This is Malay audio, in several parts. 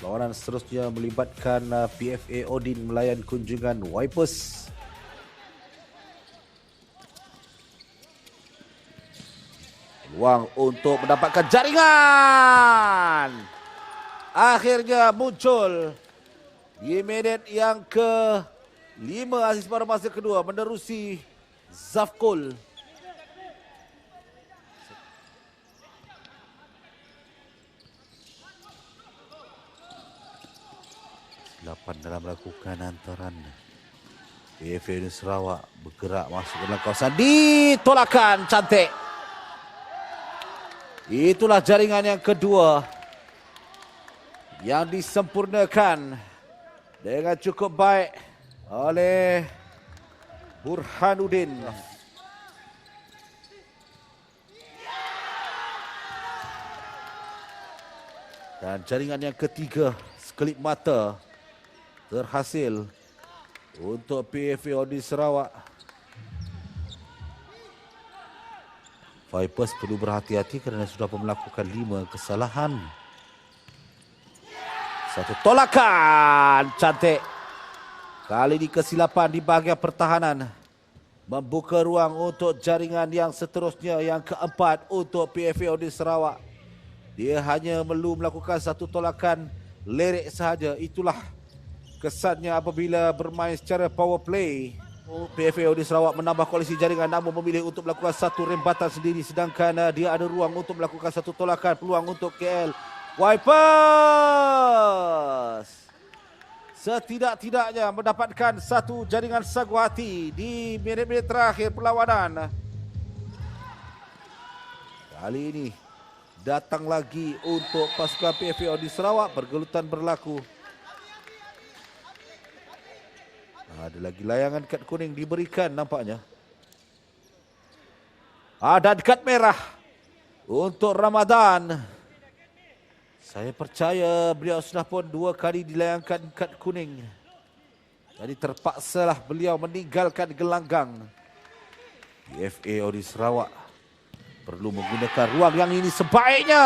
Lawanan seterusnya melibatkan PFA Odin melayan kunjungan Wipers. Peluang untuk mendapatkan jaringan. Akhirnya muncul di minit yang ke-5 asis pada masa kedua menerusi Zafkul. 8 dalam melakukan hantaran. PFA Sarawak bergerak masuk ke dalam kawasan. Ditolakkan cantik. Itulah jaringan yang kedua yang disempurnakan dengan cukup baik oleh Burhanuddin. Dan jaringan yang ketiga sekelip mata terhasil untuk PFA Odin Sarawak. Vipers perlu berhati-hati kerana sudah melakukan 5 kesalahan. Satu tolakan cantik. Kali ini kesilapan di bahagian pertahanan membuka ruang untuk jaringan yang seterusnya yang keempat untuk PFA Odin Sarawak. Dia hanya perlu melakukan satu tolakan lirik sahaja. Itulah kesannya apabila bermain secara power play. PFA Odin Sarawak menambah koalisi jaringan namun memilih untuk melakukan satu rembatan sendiri, sedangkan dia ada ruang untuk melakukan satu tolakan. Peluang untuk KL Wipers setidak-tidaknya mendapatkan satu jaringan sagu hati di minit-minit terakhir perlawanan. Kali ini datang lagi untuk pasukan PFA Odin Sarawak. Pergelutan berlaku. Ada lagi layangan kad kuning diberikan nampaknya. Ada kad merah untuk Ramadan. Saya percaya beliau sudah pun 2 kali dilayangkan kad kuning. Jadi terpaksalah beliau meninggalkan gelanggang. PFA Odin Sarawak perlu menggunakan ruang yang ini sebaiknya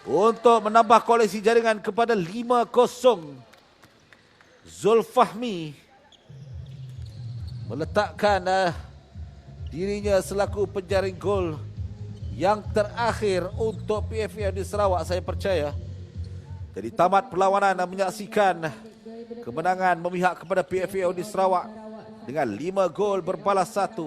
untuk menambah koleksi jaringan kepada 5-0. Zulfahmi meletakkan dirinya selaku penjaring gol yang terakhir untuk PFA Odin Sarawak, saya percaya. Jadi tamat perlawanan dan menyaksikan kemenangan memihak kepada PFA Odin Sarawak dengan 5 gol berbalas 1.